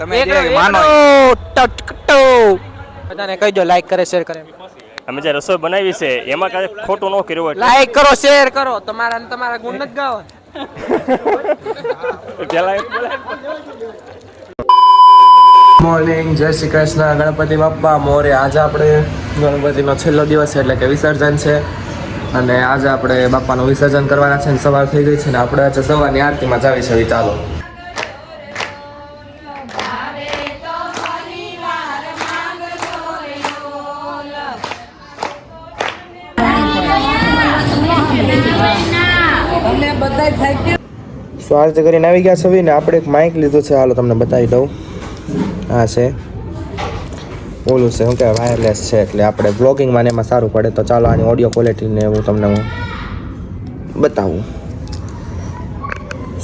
તમે જે માનો ટટકટો બધાને કહી દો લાઈક કરે શેર કરે. અમે જે રસોઈ બનાવી છે એમાં કાંઈ ખોટું ન કર્યું હોય લાઈક કરો શેર કરો. તમારા ગુણ નથી ગાવા. મોર્નિંગ, જય શ્રી કૃષ્ણ, ગણપતિ બાપ્પા મોરે. આજે આપણે ગણપતિનો છેલ્લો દિવસ છે એટલે કે વિસર્જન છે અને આજે આપણે બાપ્પાનું વિસર્જન કરવાના છે ને સવાર થઈ ગઈ છે ને આપણે આજે સવારની આરતીમાં જાવી છે. ચાલો સો આરતી કરીને આવી ગયા છે ને આપણે એક માઇક લીધું છે. હાલો તમને બતાવી દઉં. હા છે ઓલું છે શું કહેવાય વાયરલેસ છે એટલે આપણે બ્લોગિંગમાં ને એમાં સારું પડે. તો ચાલો આની ઓડિયો ક્વોલિટીને હું તમને બતાવું.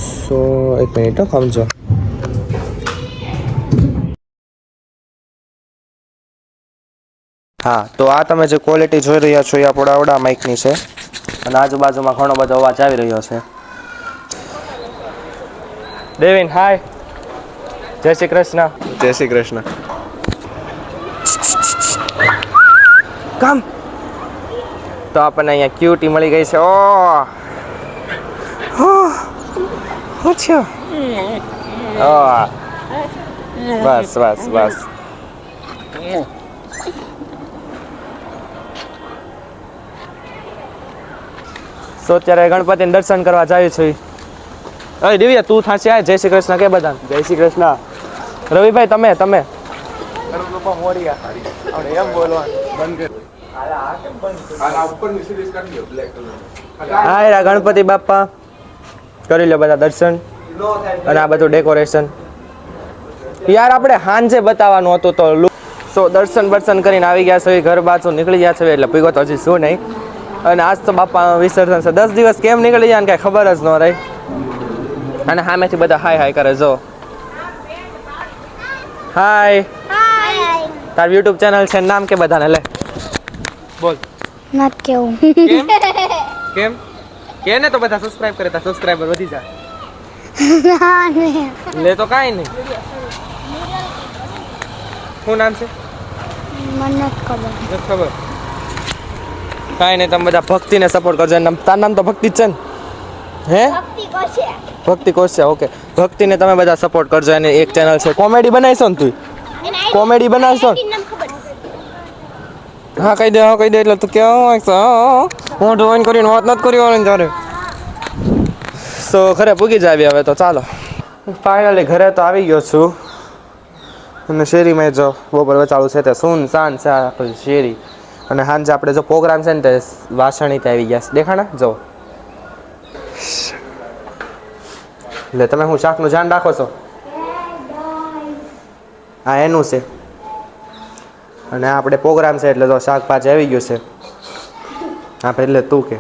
સો એક મિનિટ સમજો. હા તો આ તમે જે ક્વોલિટી જોઈ રહ્યા છો એ આપણા આવડા માઇકની છે અને આજુબાજુમાં ઘણો બધો અવાજ આવી રહ્યો છે. દેવિન હાય, જય શ્રી કૃષ્ણ. જય શ્રી કૃષ્ણ. કામ તો આપણને અહીંયા ક્યુટી મળી ગઈ છે. શું છે? બસ બસ બસ. તો અત્યારે ગણપતિને દર્શન કરવા જાય છે. અરે દિવ્યા તું થાશે આ જય શ્રી કૃષ્ણ કે બધા. જય શ્રી કૃષ્ણ. રવિભાઈ તમે એમ બોલવાનું હા યાર ગણપતિ બાપ્પા કરી લો બધા દર્શન અને આ બધું ડેકોરેશન યાર આપણે હાંજે બતાવવાનું હતું તો દર્શન બર્શન કરીને આવી ગયા છે. ઘર બાજુ નીકળી ગયા છે એટલે પીગો તો હજી શું નહીં. અને આજ તો બાપા વિસર્જન છે. 10 દિવસ કેમ નીકળી જાય ને કાંઈ ખબર જ ન રહી. અને સામેથી બધા હાય હાય કરે. જો હાય. તાર યુટ્યુબ ચેનલ છે નામ કે બધાને લે બોલ. નત કેવું કેમ કે ને તો બધા સબસ્ક્રાઇબ કરે તા સબસ્ક્રાઇબર વધી જાય. લે તો કાઈ નહીં. શું નામ છે? મને ખબર નથી ખબર. કાઈ નહીં તમે બધા ભક્તિને સપોર્ટ કરજો. તાર નામ તો ભક્તિ જ છે ને? હે ભક્તિ કોશિયા. ઓકે ભક્તિને તમે બધા સપોર્ટ કરજો. એને એક ચેનલ છે કોમેડી બનાવીશો ને તું? કોમેડી બનાવશો ને? હા કહી દે એટલે તું કેવું હું ડ્રોઈંગ કરીને વાત નથી કરી તારે. સો ઘરે પૂગી જાય હવે તો ચાલો. ફાઇનલી ઘરે તો આવી ગયો છું અને શેરીમાં જો બપોર વચાળું છે તે સૂન શાન છે આખી શેરી. અને સાંજે આપણે જો પ્રોગ્રામ છે ને તે વાસણી તે આવી ગયા છે. દેખાણા જો એટલે તમે હું શાકનું ધ્યાન રાખો છો? હા એનું છે. અને આપણે પ્રોગ્રામ છે એટલે તો શાકભાજી આવી ગયું છે આપણે એટલે તું કે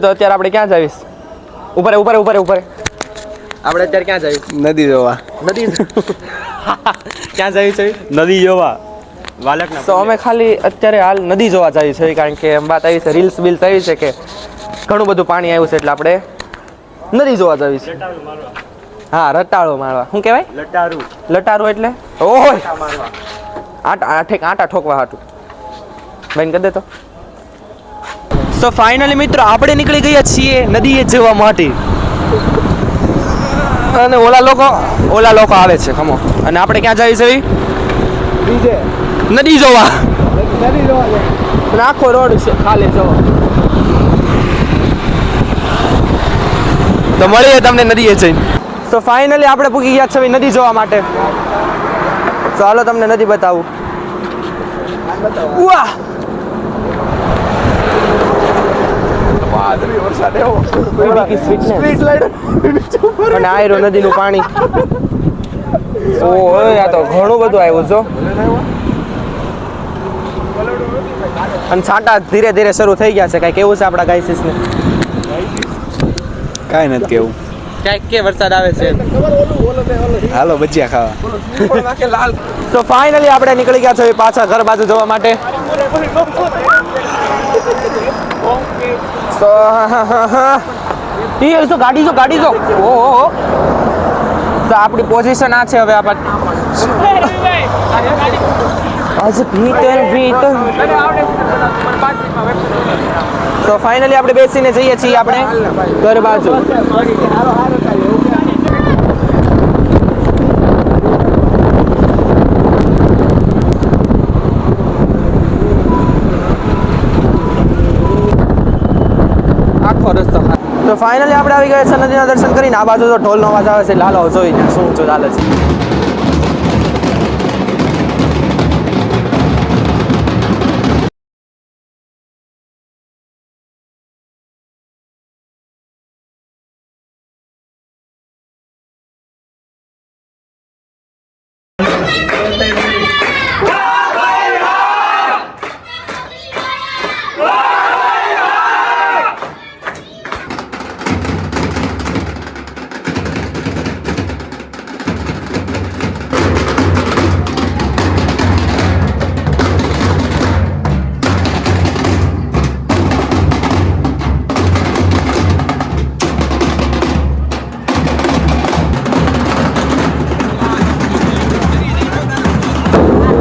તો અત્યારે આપણે ક્યાં જઈશ? ઉપર આપણે અત્યારે ક્યાં જઈશ? નદી જોવા. નદી ક્યાં જઈએ છે? નદી જોવા વાલકના. તો અમે ખાલી અત્યારે હાલ નદી જોવા જઈએ છીએ કારણ કે એમ વાત આવી છે રીલ્સ બિલ્સ આવી છે કે ઘણું બધું પાણી આવ્યું છે એટલે આપણે નદી જોવા જઈએ છીએ. હા રટાળો મારવા. શું કહેવાય? લટારું એટલે ઓય આટા ઠોકવા હાટું. બેન કરી દે તો. સો ફાઇનલી મિત્રો આપણે નીકળી ગયા છીએ નદીએ જવા માટે અને ઓલા લોકો આવે છે ખમો. અને આપણે ક્યાં જઈએ છીએ? નદી જોવા. આખો રોડ છે ખાલી જવા. તો મળીએ તમને નદીએ જઈને. તો ફાઇનલી આપણે પૂગી ગયા છે નદી જોવા માટે. ચાલો તમને નદી બતાવું. વાહ અને આયરો નદીનું પાણી. ઓય આ તો ઘણું બધું આવ્યું છો. અને છાંટા ધીરે ધીરે શરૂ થઈ ગયા છે. કઈ કેવું છે આપણા ગાઈસીસને? કાંઈ નથી કેવું. ક્યાંક કે વરસાદ આવે છે. હાલો ભજીયા ખાવા. તો ફાઇનલી આપણે નીકળી ગયા છે પાછા ઘર બાજુ જવા માટે. તો ગાડી જો ઓહો તો આપણી પોઝિશન આ છે હવે આપણે આજે ભીતર તો ફાઇનલી આપણે બેસીને જઈએ છીએ આપણે ઘર બાજુ. આખો રસ્તો તો ફાઇનલી આપણે આવી ગયા છે નદીના દર્શન કરીને. આ બાજુ તો ઢોલનો અવાજ આવે છે. લાલો જોઈને શું ચાલે છે.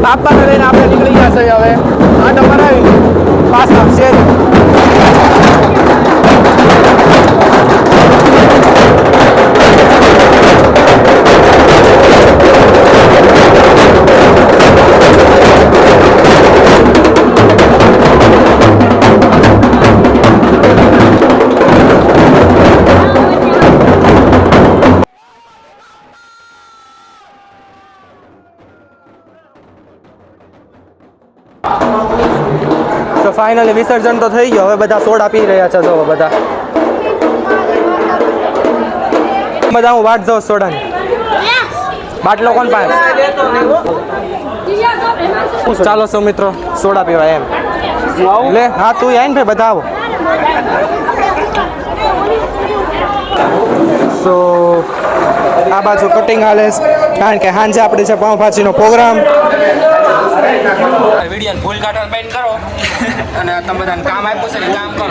પાપાને લઈને આપણે નીકળી ગયા છે હવે આટો મરાવી પાછા શેરી. તો ફાઇનલી વિસર્જન તો થઈ ગયો. હવે બધા સોડા પી રહ્યા છે. જો બધા હું વાટ જાઉં સોડાની. બાટલો કોણ પાસે? ચાલો સો મિત્રો સોડા પીવા એમ લે. હા તું આય ને ભાઈ બધા આવો. સો આ બાજુ કટિંગ હાલે કારણ કે સાંજે આપણે છે પાઉંભાજીનો પ્રોગ્રામ. વિડીયો ભૂલ કાઢવા બેન કરો અને તમે બધાને કામ આપ્યું છે ને કામ કરો.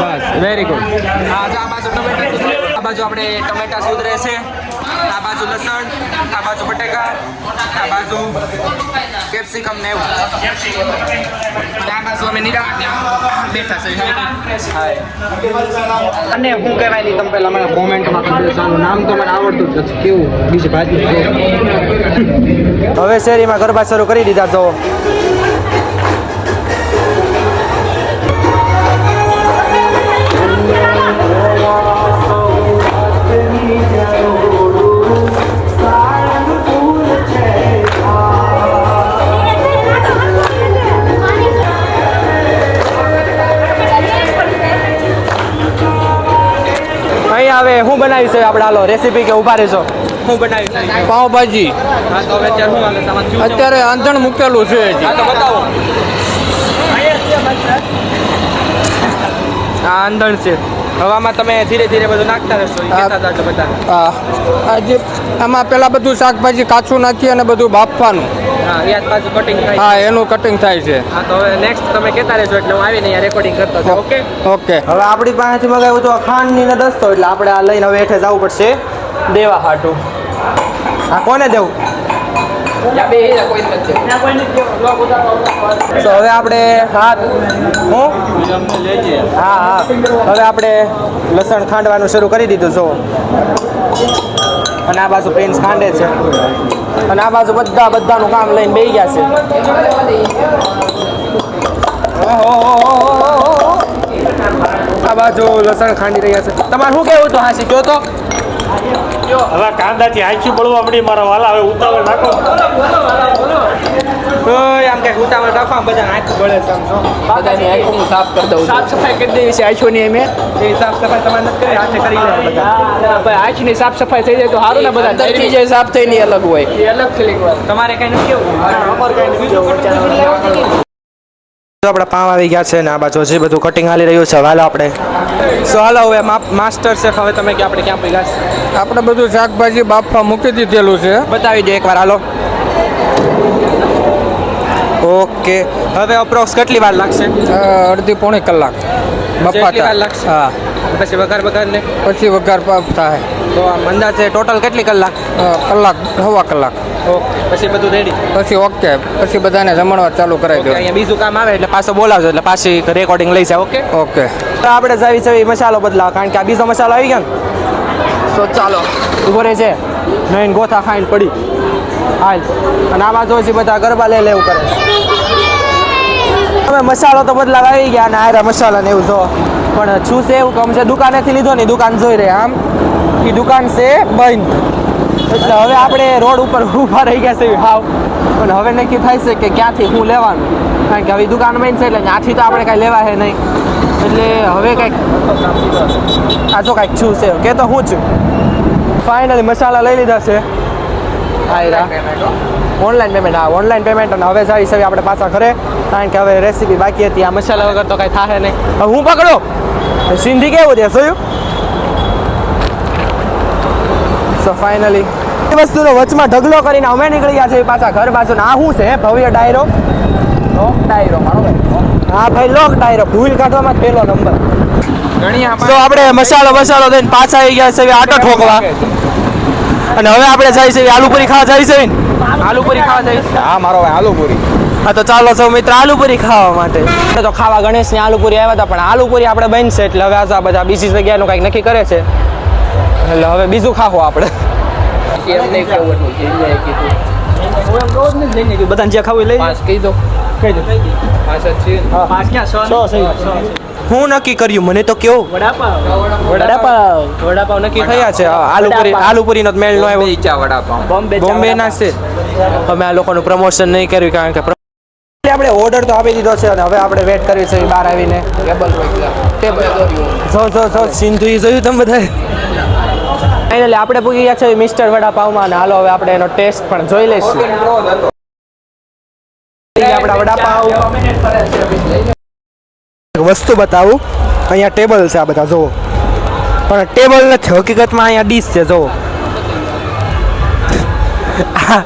બસ વેરી ગુડ. આ બાજુ ટમેટા, આ બાજુ આપણે ટમેટા સુધરે છે, આ બાજુ લસણ, આ બાજુ બટેકા, આ બાજુ કેપ્સિકમ ને એવું. આ બાજુ અમે બેઠા છે. અને હું કહેવાય નહીં તમે પહેલાં મને કોમેન્ટમાં કરી દેજો. નામ તો મને આવડતું જ નથી. કેવું બીજી ભાજી. હવે શેરીમાં ગરબા શરૂ કરી દીધા. તો અહીંયા હવે હું બનાવીશ આપણે? હાલો રેસીપી કે ઉભા રહેજો. હું બનાવીશ પાવભાજી. હા તો હવે અત્યારે શું હાલે તમારે? અત્યારે આંધણ મૂકેલું છે. હા તો બતાવો. આ આંધણ છે. હવામાં તમે ધીરે ધીરે બધું નાખતા રહેશો. હા આજે આમાં પેલા બધું શાકભાજી કાચું નાખી અને બધું બાફવાનું. હા યાદ પાછું કટિંગ થાય. હા એનું કટિંગ થાય છે. હા તો હવે નેક્સ્ટ તમે કહેતા રહેજો એટલે હું આવીને અહીંયા રેકોર્ડિંગ કરતો છું. Okay okay. હવે આપણી પાસેથી મગાવ્યું તો ખાંડની ને દસ્તો એટલે આપણે આ લઈને હવે હેઠે જવું પડશે દેવા હાટું. હા કોને દેવું? તો હવે આપણે હા હવે આપણે લસણ ખાંડવાનું શરૂ કરી દીધું. જો અને આ બાજુ પ્રિન્સ ખાંડે છે અને આ બાજુ બધાનું કામ લઈને બેસી ગયા છે. આ બાજુ લસણ ખાંડી રહ્યા છે. તમારે શું કેવું હતું? હાસી કયો તો. હવે કાંદાથી આંખી બળવા મળી મારા વાલા. હવે ઉતાવળ નાખો. આમ કે ઉતાવળ રાખો. બધા આંખ બળે છે. બધાની આંખો હું સાફ કરી દઉં. સાફ સફાઈ કરી દેવી છે આંખોની. અમે એ સાફ સફાઈ તમારે નથી કરી. હાથે કરી લે બધા. ભાઈ આંખની સાફ સફાઈ થઈ જાય તો સારું ને. બધા અંદરથી જે સાફ થઈને અલગ હોય. એ અલગ ફિલિંગ હોય. તમારે કઈ નથી કેવું? અમારે કઈ નથી કેવું. આપણા પાવ આવી ગયા છે ને આ બાજુ હજી બધું કટિંગ હાલી રહ્યું છે. હાલો આપણે હાલો હવે માસ્ટર શેફ હવે તમે કે આપણે ક્યાં પગ્યા છે? આપણે બધું શાકભાજી બાફવા મૂકી દીધેલું છે. બતાવી દો એકવાર. Hello okay. હવે અપ્રોક્સ કેટલી વાર લાગશે? અડધી પોણી કલાક જેટલી વાર બફાતા. લાગશે. હા પછી વઘાર ને પછી વઘાર પાક થાય. તો આમ અંદાજે ટોટલ કેટલી કલાક કલાક સવા કલાક ઓકે પછી બધું રેડી પછી ઓકે પછી બધાને જમણવાર ચાલુ કરાવી દો અહીંયા બીજું કામ આવે એટલે પાછો બોલાવજો એટલે પાછી રેકોર્ડિંગ લઈ જાય ઓકે ઓકે તો આપણે જાવી છે મસાલો બદલાવ કારણ કે આ બીજો મસાલો આવી ગયો ને તો ચાલો ઉભો રહે છે નહીં ગોથા ખાઈને પડી હાલ અને આ બાજુ પછી બધા ગરબા લે લેવું કરે હવે મસાલો તો બદલાવ આવી ગયા અને આયરા મસાલા ને એવું જો પણ શું છે એવું કમ છે દુકાનેથી લીધો ને દુકાન જોઈ રહી આમ એ દુકાન છે બંધ એટલે હવે આપણે રોડ ઉપર ઊભા રહી ગયા છે હાવ પણ હવે નક્કી થાય છે કે ક્યાંથી શું લેવાનું કારણ કે હવે દુકાન બંધ છે એટલે ત્યાંથી તો આપણે કાંઈ લેવા છે નહીં એટલે હવે કંઈક આ જો કાંઈક શું છે કે તો હું છું ફાઇનલી મસાલા લઈ લીધા છે ઓનલાઈન પેમેન્ટ હા ઓનલાઈન પેમેન્ટ અને હવે જાય છે આપણે પાછા ઘરે કારણ કે હવે રેસીપી બાકી હતી આ મસાલા વગર તો કાંઈ થાય નહીં હવે હું પકડો સિંધી કેવું છે જોયું સો ફાઇનલી એ વસ્તુનો વચમાં ઢગલો કરીને અમે નીકળી ગયા છે પાછા ઘર બાજુ આ શું છે ભવ્ય ડાયરો લોક ડાયરો મારો ભાઈ હા ભાઈ લોક ડાયરો ભૂલ કાઢવામાં પહેલો નંબર તો આપણે મસાલો દઈને પાછા આવી ગયા છે આટો ઠોકવા અને હવે આપણે જાય છે આલુપુરી ખાવા જાય છે આલુપુરી ખાવા જાય છે હા મારો ભાઈ આલુપુરી હા તો ચાલો સૌ મિત્ર આલુપુરી ખાવા માટે આપણે તો ખાવા ગણેશની આલુપુરી આવ્યા હતા પણ આલુપુરી આપણે બનશે એટલે હવે આ બધા બીજી જગ્યાનું કંઈક નક્કી કરે છે એટલે હવે બીજું ખાવું આપણે બધાને જે ખાવું લઈ હું નક્કી કર્યું મને તો કેવું વડાપાવ નક્કી થયા છે આલુપુરી નો મેળ નો આવ્યો બોમ્બે ના છે અમે આ લોકોનું પ્રમોશન નહીં કર્યું કારણ કે આપણે ઓર્ડર તો આપી દીધો છે અને હવે આપણે વેટ કરીએ છીએ બહાર આવીને જો સિંધુ જોયું તમે બધા ફાઇનલી આપણે પૂછી ગયા છે મિસ્ટર વડાપાવમાં અને હાલો હવે આપણે એનો ટેસ્ટ પણ જોઈ લઈશું આપણા વડાપાવ વસ્તુ બતાવું અહીંયા ટેબલ છે આ બધા જુઓ પણ ટેબલ નથી હકીકતમાં અહીંયા ડીશ છે જુઓ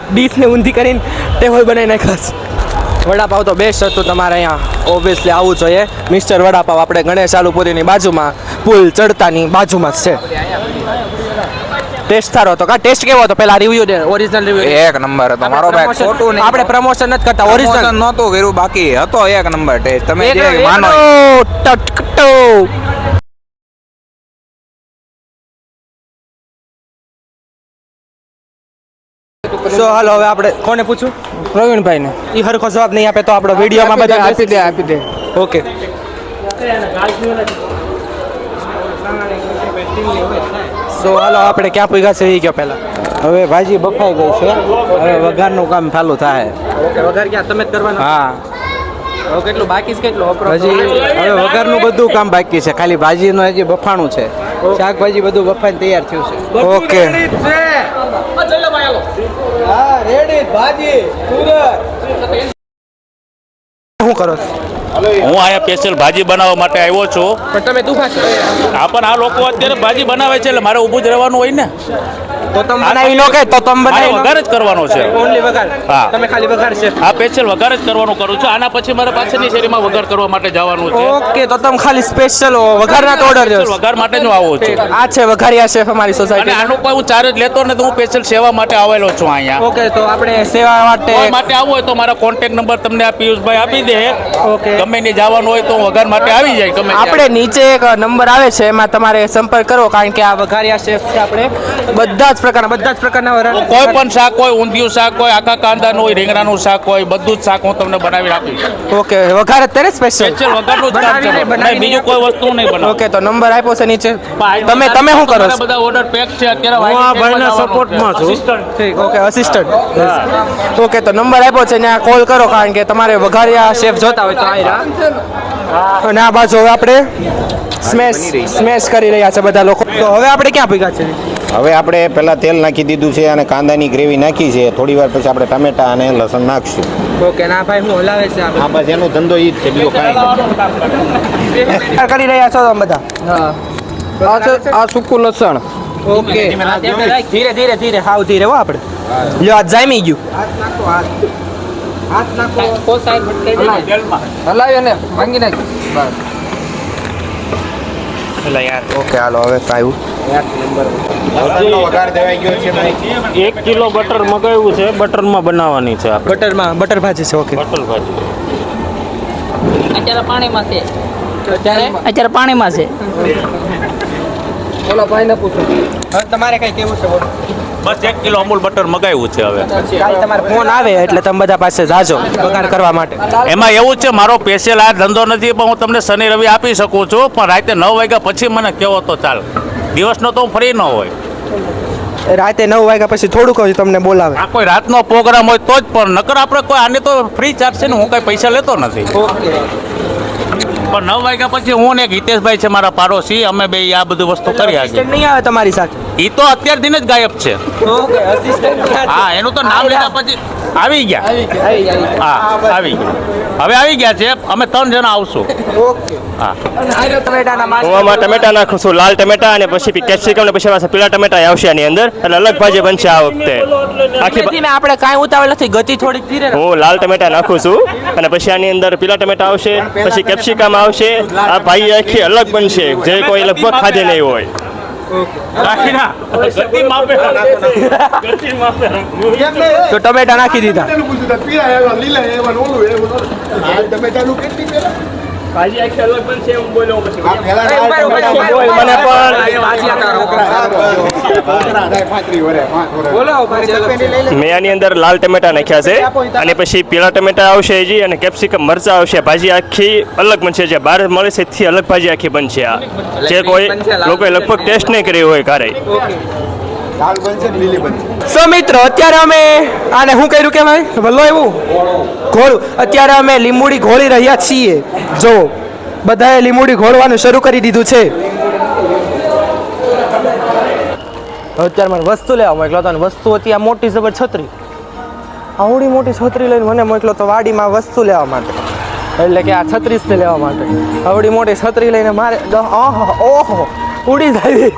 ડીશને ઊંધી કરીને ટેબલ બનાવી નાખાશ વડાપાવ તો બેસ્ટ હતું તમારે અહીંયા ઓબ્વિયસલી આવવું જોઈએ મિસ્ટર વડાપાવ આપણે ગણેશ આલુપુરીની બાજુમાં પુલ ચડતાની બાજુમાં જ છે ટેસ્ટ સારો હતો કા ટેસ્ટ કેવો હતો પેલા રિવ્યુ દે ઓરિજિનલ રિવ્યુ એક નંબર હતો મારો ભાઈ ખોટું નહીં આપણે પ્રમોશન નથી કરતા ઓરિજિનલ નહોતું કર્યું બાકી હતો એક નંબર ટેસ્ટ તમે જે માનો ટટકટો સો હાલો હવે આપણે કોને પૂછું પ્રવીણભાઈને એ હરખો જવાબ નહીં આપે તો આપણો વિડીયોમાં બધા આપી દે ઓકે સો હાલો આપણે ક્યાં પૂગ્યા છે એ ગયો પહેલા હવે ભાજી બફાઈ ગઈ છે હવે વઘારનું કામ ચાલુ થાય ઓકે વઘાર ક્યાં તમે જ કરવાનો હા હવે કેટલું બાકી છે કેટલું હજી હવે વઘારનું બધું કામ બાકી છે ખાલી ભાજીનું હજી બફાણું છે શાકભાજી બધું બફાઈને તૈયાર થયું છે ઓકે શું કરો છો હું અહીંયા સ્પેશિયલ ભાજી બનાવવા માટે આવ્યો છું પણ તમે તું ખાશો હા પણ આ લોકો અત્યારે ભાજી બનાવે છે એટલે મારે ઊભું જ રહેવાનું હોય ને તો તમે બનાવી નો કે તો તમે મારે બનાવી વઘાર જ કરવાનો છે ઓનલી વઘાર હા. તમે ખાલી વઘાર છે આ સ્પેશિયલ વઘાર જ કરવાનું કરું છું આના પછી મારે પાછળની શેરીમાં વઘાર કરવા માટે જવાનું છે ઓકે તો તમે ખાલી સ્પેશિયલ વઘારના ઓર્ડર Special દો વઘાર માટે જ હું આવું છું આ છે વઘારિયા શેફ અમારી અને સોસાયટી આનું કોઈ હું ચાર્જ લેતો ને તો હું સ્પેશિયલ સેવા માટે આવેલો છું અહીંયા ઓકે તો આપણે સેવા માટે કોઈ માટે આવવું હોય તો મારા કોન્ટેક્ટ નંબર તમને આ પિયુષભાઈ આપી દે ઓકે. ગમે ને જવાનું હોય તો હું વઘાર માટે આવી જાય ગમે ત્યારે. આપણે નીચે એક નંબર આવે છે એમાં તમારે સંપર્ક કરવો કારણ કે આ વઘારિયા શેફ છે આપણે બધા જ પ્રકારના કોઈ પણ શાક હોય ઊંધિયું શાક હોય આખા કાંદાનું હોય રીંગણાનું શાક હોય બધું જ શાક હું તમને બનાવી આપીશ ઓકે વઘાર અત્યારે સ્પેશિયલ સ્પેશિયલ વઘારનું જ કામ છે નહીં, બીજું કોઈ વસ્તુ નહીં બનાવું ઓકે તો નંબર આપ્યો છે નીચે તમે તમે શું કરો છો બધા ઓર્ડર પેક છે અત્યારે હું આ ભાઈના સપોર્ટમાં છું. ઠીક ઓકે અસિસ્ટન્ટ ઓકે તો નંબર આપ્યો છે ત્યાં કોલ કરો કારણ કે તમારે વઘારિયા શેફ જોતા હોય તો આયરા અને આ બાજુ હવે આપણે સ્મેશ કરી રહ્યા છે બધા લોકો તો હવે આપણે ક્યાં ભેગા છે હવે આપણે પહેલાં તેલ નાખી દીધું છે અને કાંદાની ગ્રેવી નાખી છે થોડી વાર પછી આપણે ટમેટા અને લસણ નાખશું ઓકે ના ભાઈ હું હલાવે છે આ બસ એનો ધંધો ઈ જ છે બીજો કાંઈ નહીં. કરી રહ્યા છો તમે બધા આ સૂકું લસણ ઓકે ધીરે ધીરે ધીરે હાવ ધીરે હો આપણે લ્યો આ જામી ગયું હલાવી અને ભાંગી નાખ બસ એટલે યાર ઓકે હાલો હવે આવ્યું લસણનો વઘાર દેવાઈ ગયો છે ભાઈ. 1 કિલો બટર મગાવ્યું છે, બટરમાં બનાવવાની છે આપણે બટરમાં બટર ભાજી છે ઓકે બટર ભાજી. અત્યારે પાણીમાં છે અત્યારે પાણીમાં છે બોલો ભાઈને પૂછો હવે તમારે કઈ કેવું છે બોલો બસ 1 કિલો અમૂલ બટર મગાવ્યું છે હવે કાલ તમારે ફોન આવે એટલે તમે બધા પાસે જાજો વઘાર કરવા માટે એમાં એવું છે મારો સ્પેશિયલ આ ધંધો નથી પણ હું તમને શનિ રવિ આપી શકું છું પણ રાતે 9 વાગ્યા પછી મને કહેવો તો ચાલ દિવસનો તો હું ફ્રી ન હોય રાતે 9 વાગ્યા પછી થોડુંક જ તમને બોલાવે આ કોઈ રાતનો પ્રોગ્રામ હોય તો જ પણ નકર આપણે કોઈ આને તો ફ્રી ચાર્જ છે ને હું કઈ પૈસા લેતો નથી પણ 9 વાગ્યા પછી હું ને એક હિતેશભાઈ છે મારા પાડોશી અમે બે આ બધું વસ્તુ કરી Assistant આગળ નહીં આવે તમારી સાથે એ તો અત્યારથી જ ગાયબ છે ઓકે અસિસ્ટન્ટ હા એનું તો નામ લીધા પછી આવી ગયા હા આવી ગયા હવે આવી ગયા છે અમે 3 જણા આવશું ઓકે હા ટમેટાના માસ હું આમાં ટમેટા નાખું છું, લાલ ટમેટા અને પછી કેપ્સિકમ ને પછી પાછા પીળા ટમેટા આવશે આની અંદર એટલે અલગ ભાજી બનશે આ વખતે. આખી આપણે કાંઈ ઉતાવળ નથી ગતિ થોડીક ધીરે રાખો. હું લાલ ટમેટા નાખું છું અને પછી આની અંદર પીળા ટમેટા આવશે, પછી કેપ્સિકમ આવશે. આ ભાજી આખી અલગ બનશે જે કોઈ લગભગ ખાધે નહીં હોય. તો ટમેટા નાખી દીધા મને મેં આની અંદર લાલ ટમેટા નાખ્યા છે અને પછી પીળા ટમેટા આવશે હજી અને કેપ્સિકમ મરચા આવશે. ભાજી આખી અલગ બનશે, જે બહાર મળે છે એથી અલગ ભાજી આખી બનશે. આ જે કોઈ લોકોએ લગભગ ટેસ્ટ નહીં કરી હોય ક્યારે. સો મિત્રો અત્યારે અમે આને શું કર્યું કે ભાઈ ભલો એવું ઘોળું અત્યારે અમે લીંબુડી ઘોળી રહ્યા છીએ. જો બધાએ લીંબુડી ઘોળવાનું શરૂ કરી દીધું છે. અત્યારે મને વસ્તુ લેવા મોકલો તો વસ્તુ હતી આ મોટી જબર છત્રી, આવડી મોટી છત્રી લઈને મને મોકલો તો વાડીમાં વસ્તુ લેવા માટે, એટલે કે આ 36 લેવા માટે આવડી મોટી છત્રી લઈને મારે ઓહો ઉડી જાય.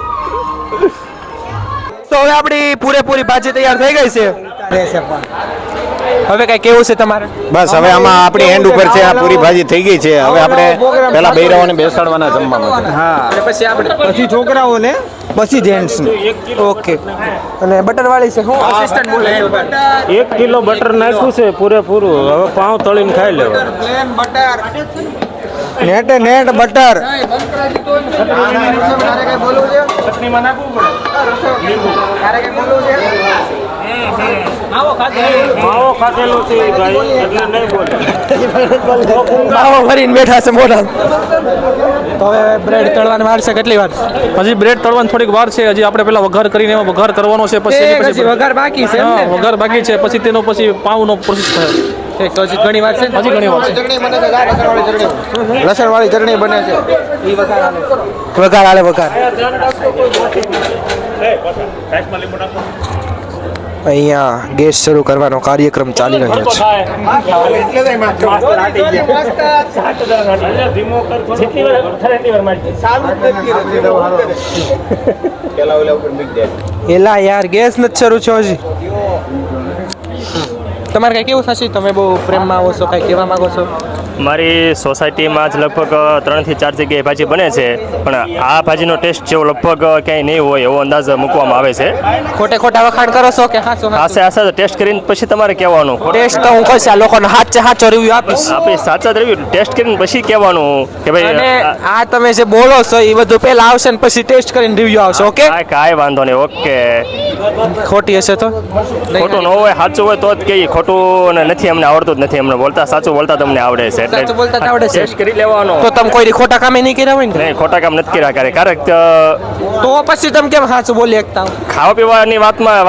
તો હવે આપણી પૂરેપૂરી ભાજી તૈયાર થઈ ગઈ છે. હવે કઈ કેવું છે તમારે? બસ હવે આમાં આપણી એન્ડ ઉપર છે, આ પૂરી ભાજી થઈ ગઈ છે. હવે આપણે પેલા બૈરાઓને બેસાડવાના જમવા માટે. હા અને પછી આપણે પછી છોકરાઓને પછી જેન્ટ્સ ઓકે. અને બટર વાળી છે હું અસિસ્ટન્ટ બોલે 1 કિલો બટર નાખ્યું છે પૂરેપૂરું. હવે પાઉં તળીને ખાઈ લેવા. પ્લેન બટર નેટ બટર માવો ખાધેલો છે એ ભાઈ એટલે નહીં બોલે. માવો ભરીને બેઠા છે મોઢા. તો હવે બ્રેડ તળવાની વાર છે કેટલી વાર? હજી બ્રેડ તળવાની થોડીક વાર છે. હજી આપણે પેલા વઘાર કરીને એમાં વઘાર કરવાનો છે. પછી વઘાર બાકી છે હા વઘાર બાકી છે. પછી તેનો પછી પાઉનો પ્રોસેસ થાય. હજી ઘણી વાર છે. હજી ઘણી વાર છે. લસણ વાળી ચટણી બને છે. વઘાર હાલે વઘાર. અહીંયા ગેસ શરૂ કરવાનો કાર્યક્રમ ચાલી રહ્યો છે. એલા યાર ગેસ નથી શરૂ છે હજી. તમારે કઈ કેવું થશે? તમે બહુ પ્રેમમાં આવો છો, કઈ કહેવા માંગો છો? મારી સોસાયટીમાં જ લગભગ 3 થી 4 જગ્યાએ ભાજી બને છે, પણ આ ભાજીનો ટેસ્ટ જેવો લગભગ ક્યાંય નહીં હોય એવો અંદાજ મૂકવામાં આવે છે. ખોટે ખોટા વખાણ કરો છો કે હાચો આસે આસે ટેસ્ટ કરીને પછી તમારે કહેવાનું. ટેસ્ટ તો હું કહીશ આ લોકોને સાચો રિવ્યુ આપીશ. આપણે સાચા જ રિવ્યુ ટેસ્ટ કરીને પછી કહેવાનું કે અને ભાઈ આ તમે જે બોલો છો એ બધું પહેલા આવશે ને પછી ટેસ્ટ કરીને રિવ્યુ આવશે. ઓકે કાંઈ વાંધો નહીં. ઓકે ખોટી હશે તો ખોટું ન હોય સાચું હોય તો જ કહીએ. ખોટું નથી અમને આવડતું જ નથી. અમને બોલતા સાચું બોલતા તમને આવડે છે. સાચું બોલતા તો આવડે છે. ટેસ્ટ કરી લેવાનો. તો તમે કોઈ ખોટા કામે નહીં કર્યા હોય ને? નહીં ખોટા કામ નથી કર્યા ક્યારેક. તો પછી તમે કેમ સાચું બોલી શકતા હો? ખાવા પીવાની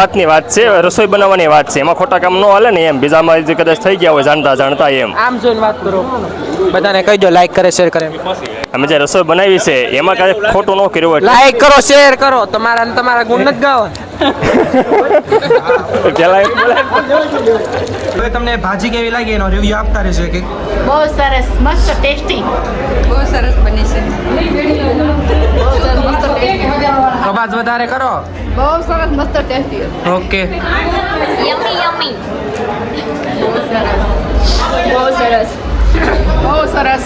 વાતની વાત છે, રસોઈ બનાવવાની વાત છે. એમાં ખોટા કામ ન હાલે ને એમ. બીજામાં જે કદાચ થઈ ગયા હોય જાણતા એમ. આમ જોઈને વાત કરો. બધાને કહી દો લાઈક કરે શેર કરે. અમે જે રસોઈ બનાવી છે એમાં કાંઈ ખોટું ન કર્યું હોય લાઈક કરો શેર કરો. તમારા ગુણ નથી ગાવા. હવે તમને ભાજી કેવી લાગી એનો રિવ્યુ આપતા રહેજો કે બહુ સરસ મસ્ત ટેસ્ટી બહુ સરસ બની છે બહુ સરસ મસ્ત ટેસ્ટી અવાજ વધારે કરો. બહુ સરસ મસ્ત ટેસ્ટી ઓકે યમી યમી બહુ સરસ બહુ સરસ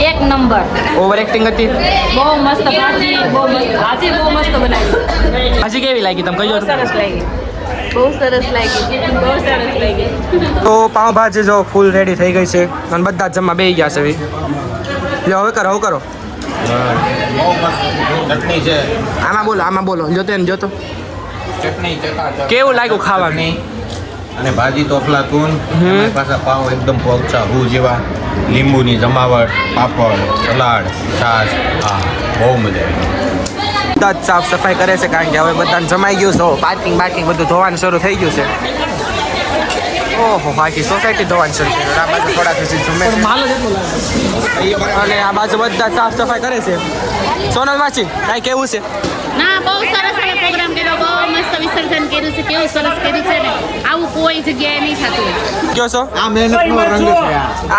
એક નંબર ઓવર એક્ટિંગ હતી. બહુ મસ્ત ભાજી બહુ મસ્ત ભાજી બહુ મસ્ત બનાવી ભાજી કેવી લાગી તમે કહીજો. સરસ લાગી બહુ સરસ લાગી બહુ સરસ લાગી તો પાવભાજી જો ફૂલ રેડી થઈ ગઈ છે અને બધા જ જમવા બેસી ગયા છે હવે. લ્યો હવે કરો હવે કરો. ચટણી છે, આમાં બોલો જોતો ને જોતો ચટણી કેવું લાગ્યું ખાવાનું. અને ભાજી તો અફલાતૂન, એમાં પાછા પાવ એકદમ પોગચા રૂ જેવા, લીંબુની જમાવટ, પાપડ, સલાડ, છાશ. હા, બહુ મજા આવી. બધા જ સાફ સફાઈ કરે છે કારણ કે હવે બધાને જમાઈ ગયું છે. પાર્કિંગ બધું ધોવાનું શરૂ થઈ ગયું છે. ઓહો બાકી સોસાયટી ધોવાનું શરૂ થઈ ગયું. આ બાજુ થોડાક જમે છે અને આ બાજુ બધા સાફ સફાઈ કરે છે. સોનલ માસી કાંઈ કેવું છે? ના બહુ સરસ પ્રોગ્રામ કર્યો બહુ મસ્ત વિસર્જન કર્યું છે કેવું સરસ કર્યું છે ને આવું કોઈ જગ્યાએ નહીં થતું કયો છો? આ મહેનતનો રંગ છે.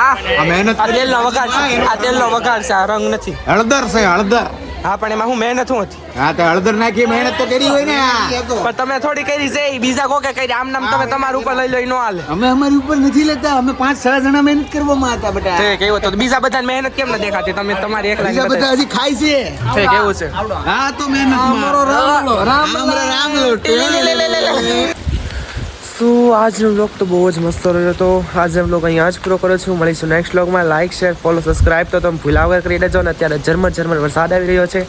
આ મહેનત આ તેલનો વઘાર છે. આ તેલનો વઘાર છે, આ રંગ નથી. હળદર છે, હળદર. હા પણ એમાં હું મહેનત હું હતી. હા તો હળદર નાખી મહેનત તો કરી હોય ને. પણ તમે થોડી કરી છે ઈ બીજા કોકે કરી. આમ નામ તમે તમારા ઉપર લઈ લો ઈ નો હાલે. અમે અમારી ઉપર નથી લેતા, અમે 5-6 જણા મહેનત કરવામાં હતા બેટા. તે કેવું તો બીજા બધાને મહેનત કેમ ન દેખાતી? તમે તમારી એકલા બીજા બધા હજી ખાય છે. તે કેવું છે? હા તો મહેનત રામ. શું આજનો બ્લોગ તો બહુ જ મસ્ત રહ્યો હતો. આજે બ્લોગ અહીંયા જ પૂરો કરું છું. મળીશું નેક્સ્ટ બ્લોગમાં. લાઇક શેર ફોલો સબસ્ક્રાઇબ તો તમે ભૂલા વગર કરી દેજો. અને અત્યારે ઝરમર વરસાદ આવી રહ્યો છે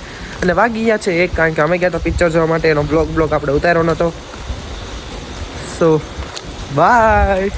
અને વાગી ગયા છે 1 કારણ કે અમે ગયા તો પિક્ચર જોવા માટે. એનો બ્લોગ આપણે ઉતાર્યો નહોતો. So bye.